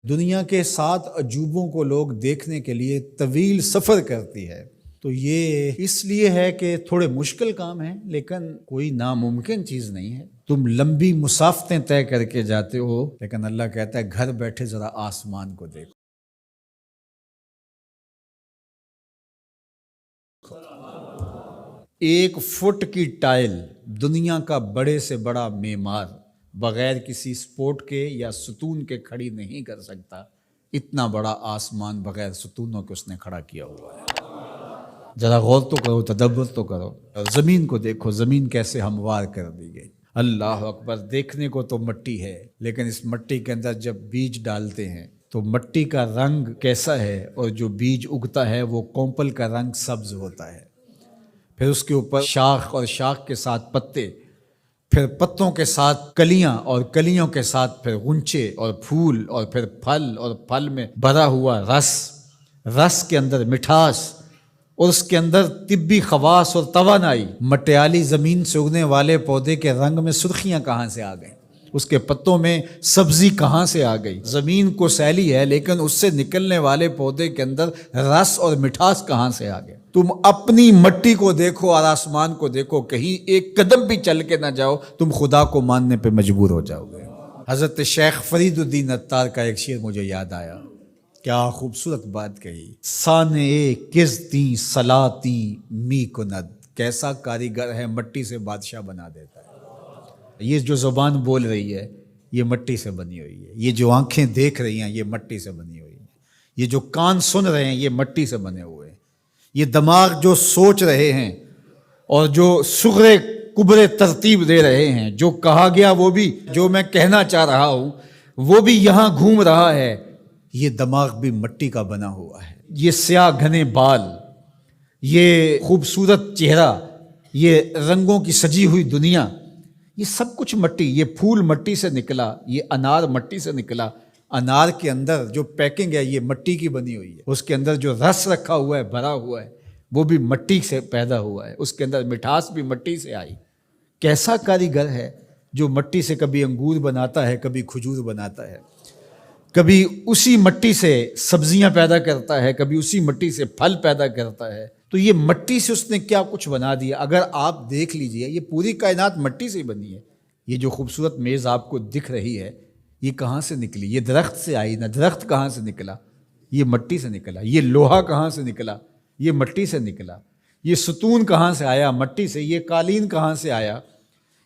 دنیا کے 7 عجوبوں کو لوگ دیکھنے کے لیے طویل سفر کرتی ہے، تو یہ اس لیے ہے کہ تھوڑے مشکل کام ہیں، لیکن کوئی ناممکن چیز نہیں ہے۔ تم لمبی مسافتیں طے کر کے جاتے ہو، لیکن اللہ کہتا ہے گھر بیٹھے ذرا آسمان کو دیکھو۔ ایک فٹ کی ٹائل دنیا کا بڑے سے بڑا معمار بغیر کسی سپورٹ کے یا ستون کے کھڑی نہیں کر سکتا۔ اتنا بڑا آسمان بغیر ستونوں کے اس نے کھڑا کیا ہوا ہے۔ ذرا غور تو کرو، تدبر تو کرو۔ زمین کو دیکھو، زمین کیسے ہموار کر دی گئی۔ اللہ اکبر، دیکھنے کو تو مٹی ہے، لیکن اس مٹی کے اندر جب بیج ڈالتے ہیں تو مٹی کا رنگ کیسا ہے، اور جو بیج اگتا ہے وہ کونپل کا رنگ سبز ہوتا ہے۔ پھر اس کے اوپر شاخ، اور شاخ کے ساتھ پتے، پھر پتوں کے ساتھ کلیاں، اور کلیوں کے ساتھ پھر غنچے اور پھول، اور پھر پھل، اور پھل میں بھرا ہوا رس، رس کے اندر مٹھاس، اور اس کے اندر طبی خواص اور توانائی۔ مٹیالی زمین سے اگنے والے پودے کے رنگ میں سرخیاں کہاں سے آ گئیں؟ اس کے پتوں میں سبزی کہاں سے آ گئی؟ زمین کو سیلی ہے، لیکن اس سے نکلنے والے پودے کے اندر رس اور مٹھاس کہاں سے آ گئے؟ تم اپنی مٹی کو دیکھو اور آسمان کو دیکھو، کہیں ایک قدم بھی چل کے نہ جاؤ، تم خدا کو ماننے پہ مجبور ہو جاؤ گے۔ حضرت شیخ فرید الدین عطار کا ایک شعر مجھے یاد آیا، کیا خوبصورت بات کہی۔ سانے کزتی سلاتی می کند، کیسا کاریگر ہے، مٹی سے بادشاہ بنا دیتا ہے۔ یہ جو زبان بول رہی ہے یہ مٹی سے بنی ہوئی ہے، یہ جو آنکھیں دیکھ رہی ہیں یہ مٹی سے بنی ہوئی ہیں، یہ جو کان سن رہے ہیں یہ مٹی سے بنے ہوئے ہیں، یہ دماغ جو سوچ رہے ہیں اور جو صغرے کبرے ترتیب دے رہے ہیں، جو کہا گیا وہ بھی، جو میں کہنا چاہ رہا ہوں وہ بھی یہاں گھوم رہا ہے، یہ دماغ بھی مٹی کا بنا ہوا ہے۔ یہ سیاہ گھنے بال، یہ خوبصورت چہرہ، یہ رنگوں کی سجی ہوئی دنیا، یہ سب کچھ مٹی۔ یہ پھول مٹی سے نکلا، یہ انار مٹی سے نکلا۔ انار کے اندر جو پیکنگ ہے یہ مٹی کی بنی ہوئی ہے، اس کے اندر جو رس رکھا ہوا ہے، بھرا ہوا ہے، وہ بھی مٹی سے پیدا ہوا ہے، اس کے اندر مٹھاس بھی مٹی سے آئی۔ کیسا کاریگر ہے جو مٹی سے کبھی انگور بناتا ہے، کبھی کھجور بناتا ہے، کبھی اسی مٹی سے سبزیاں پیدا کرتا ہے، کبھی اسی مٹی سے پھل پیدا کرتا ہے۔ تو یہ مٹی سے اس نے کیا کچھ بنا دیا۔ اگر آپ دیکھ لیجئے یہ پوری کائنات مٹی سے بنی ہے۔ یہ جو خوبصورت میز آپ کو دکھ رہی ہے یہ کہاں سے نکلی؟ یہ درخت سے آئی نہ، درخت کہاں سے نکلا؟ یہ مٹی سے نکلا۔ یہ لوہا کہاں سے نکلا؟ یہ مٹی سے نکلا۔ یہ ستون کہاں سے آیا؟ مٹی سے۔ یہ قالین کہاں سے آیا؟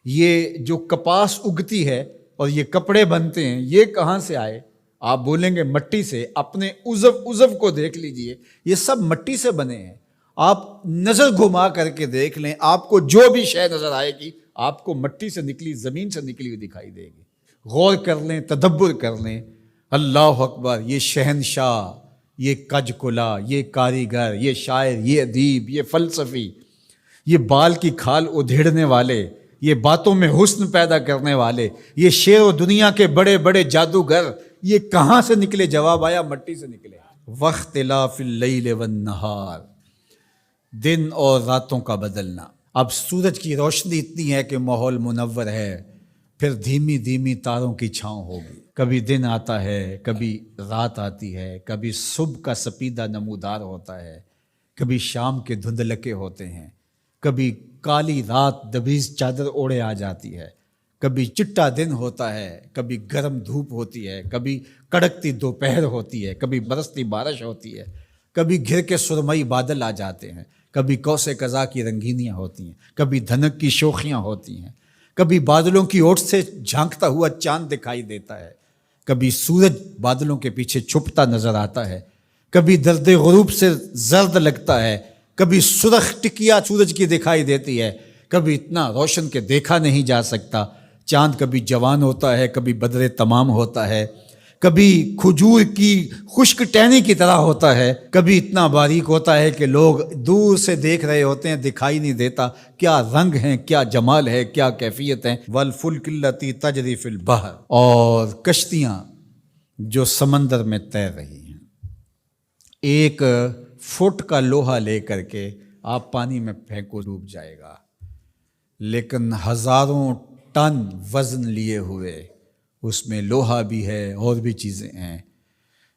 یہ جو کپاس اگتی ہے اور یہ کپڑے بنتے ہیں یہ کہاں سے آئے؟ آپ بولیں گے مٹی سے۔ اپنے عضو کو دیکھ لیجئے، یہ سب مٹی سے بنے ہیں۔ آپ نظر گھما کر کے دیکھ لیں، آپ کو جو بھی شے نظر آئے گی آپ کو مٹی سے نکلی، زمین سے نکلی ہوئی دکھائی دے گی۔ غور کر لیں، تدبر کر لیں۔ اللہ اکبر، یہ شہنشاہ، یہ کج کلا، یہ کاریگر، یہ شاعر، یہ ادیب، یہ فلسفی، یہ بال کی کھال ادھیڑنے والے، یہ باتوں میں حسن پیدا کرنے والے، یہ شعر و دنیا کے بڑے بڑے جادوگر، یہ کہاں سے نکلے؟ جواب آیا مٹی سے نکلے۔ واختلاف اللیل والنہار، دن اور راتوں کا بدلنا۔ اب سورج کی روشنی اتنی ہے کہ ماحول منور ہے، پھر دھیمی دھیمی تاروں کی چھاؤں ہوگی۔ کبھی دن آتا ہے، کبھی رات آتی ہے، کبھی صبح کا سپیدہ نمودار ہوتا ہے، کبھی شام کے دھندلکے ہوتے ہیں، کبھی کالی رات دبیز چادر اوڑے آ جاتی ہے، کبھی چٹا دن ہوتا ہے، کبھی گرم دھوپ ہوتی ہے، کبھی کڑکتی دوپہر ہوتی ہے، کبھی برستی بارش ہوتی ہے، کبھی گھر کے سرمئی بادل آ جاتے ہیں، کبھی کوسے قزا کی رنگینیاں ہوتی ہیں، کبھی دھنک کی شوخیاں ہوتی ہیں، کبھی بادلوں کی اوٹ سے جھانکتا ہوا چاند دکھائی دیتا ہے، کبھی سورج بادلوں کے پیچھے چھپتا نظر آتا ہے، کبھی درد غروب سے زرد لگتا ہے، کبھی سرخ ٹکیا سورج کی دکھائی دیتی ہے، کبھی اتنا روشن کہ دیکھا نہیں جا سکتا۔ چاند کبھی جوان ہوتا ہے، کبھی بدر تمام ہوتا ہے، کبھی کھجور کی خشک ٹہنی کی طرح ہوتا ہے، کبھی اتنا باریک ہوتا ہے کہ لوگ دور سے دیکھ رہے ہوتے ہیں، دکھائی نہیں دیتا۔ کیا رنگ ہیں، کیا جمال ہے، کیا کیفیت ہیں۔ والفلک التی تجری فی البحر، اور کشتیاں جو سمندر میں تیر رہی ہیں۔ ایک فٹ کا لوہا لے کر کے آپ پانی میں پھینکو ڈوب جائے گا، لیکن ہزاروں ٹن وزن لیے ہوئے اس میں لوہا بھی ہے اور بھی چیزیں ہیں،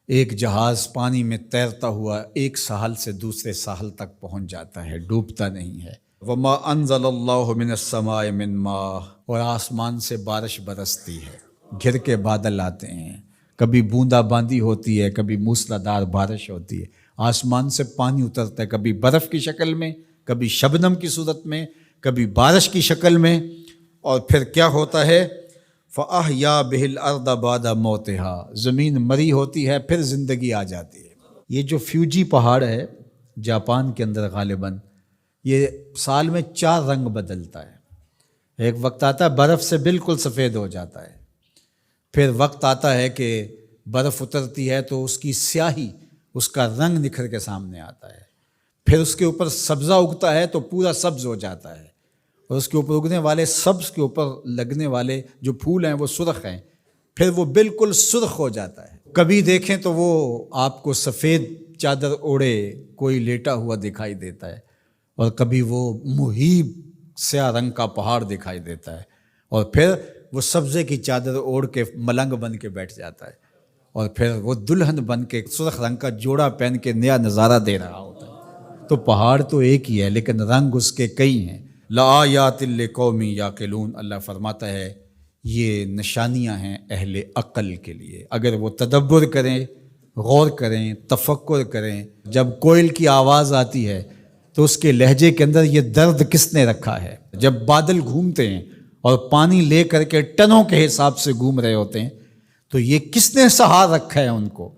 ایک جہاز پانی میں تیرتا ہوا ایک ساحل سے دوسرے ساحل تک پہنچ جاتا ہے، ڈوبتا نہیں ہے۔ وما انزل اللہ من السماء من ماء، اور آسمان سے بارش برستی ہے، گھر کے بادل آتے ہیں، کبھی بوندا باندی ہوتی ہے، کبھی موسلادھار بارش ہوتی ہے، آسمان سے پانی اترتا ہے، کبھی برف کی شکل میں، کبھی شبنم کی صورت میں، کبھی بارش کی شکل میں، اور پھر کیا ہوتا ہے؟ فَأَحْيَا بِهِ الْأَرْضَ بَعْدَ مَوْتِهَا، زمین مری ہوتی ہے پھر زندگی آ جاتی ہے۔ یہ جو فیوجی پہاڑ ہے جاپان کے اندر غالباً، یہ سال میں 4 رنگ بدلتا ہے۔ ایک وقت آتا ہے برف سے بالکل سفید ہو جاتا ہے، پھر وقت آتا ہے کہ برف اترتی ہے تو اس کی سیاہی، اس کا رنگ نکھر کے سامنے آتا ہے، پھر اس کے اوپر سبزہ اگتا ہے تو پورا سبز ہو جاتا ہے، اور اس کے اوپر اگنے والے سبز کے اوپر لگنے والے جو پھول ہیں وہ سرخ ہیں، پھر وہ بالکل سرخ ہو جاتا ہے۔ کبھی دیکھیں تو وہ آپ کو سفید چادر اوڑے کوئی لیٹا ہوا دکھائی دیتا ہے، اور کبھی وہ مہیب سیاہ رنگ کا پہاڑ دکھائی دیتا ہے، اور پھر وہ سبزے کی چادر اوڑھ کے ملنگ بن کے بیٹھ جاتا ہے، اور پھر وہ دلہن بن کے سرخ رنگ کا جوڑا پہن کے نیا نظارہ دے رہا ہوتا ہے۔ تو پہاڑ تو ایک ہی ہے لیکن رنگ اس کے کئی ہیں۔ لآیات لقوم یعقلون، اللہ فرماتا ہے یہ نشانیاں ہیں اہل عقل کے لیے، اگر وہ تدبر کریں، غور کریں، تفکر کریں۔ جب کوئل کی آواز آتی ہے تو اس کے لہجے کے اندر یہ درد کس نے رکھا ہے؟ جب بادل گھومتے ہیں اور پانی لے کر کے ٹنوں کے حساب سے گھوم رہے ہوتے ہیں تو یہ کس نے سہار رکھا ہے ان کو؟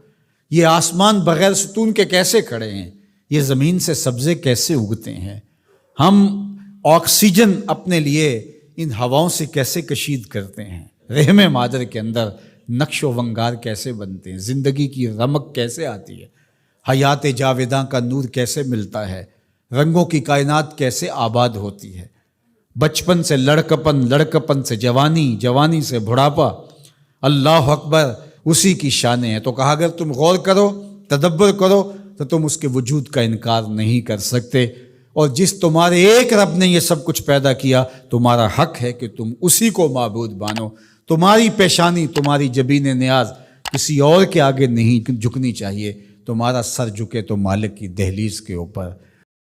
یہ آسمان بغیر ستون کے کیسے کھڑے ہیں؟ یہ زمین سے سبزے کیسے اگتے ہیں؟ ہم آکسیجن اپنے لیے ان ہواؤں سے کیسے کشید کرتے ہیں؟ رحم مادر کے اندر نقش و ونگار کیسے بنتے ہیں؟ زندگی کی رمق کیسے آتی ہے؟ حیات جاویداں کا نور کیسے ملتا ہے؟ رنگوں کی کائنات کیسے آباد ہوتی ہے؟ بچپن سے لڑکپن، لڑکپن سے جوانی، جوانی سے بڑھاپا، اللہ اکبر، اسی کی شانیں ہیں۔ تو کہا اگر تم غور کرو، تدبر کرو تو تم اس کے وجود کا انکار نہیں کر سکتے، اور جس تمہارے ایک رب نے یہ سب کچھ پیدا کیا، تمہارا حق ہے کہ تم اسی کو معبود مانو۔ تمہاری پیشانی، تمہاری جبین نیاز کسی اور کے آگے نہیں جھکنی چاہیے، تمہارا سر جھکے تو مالک کی دہلیز کے اوپر۔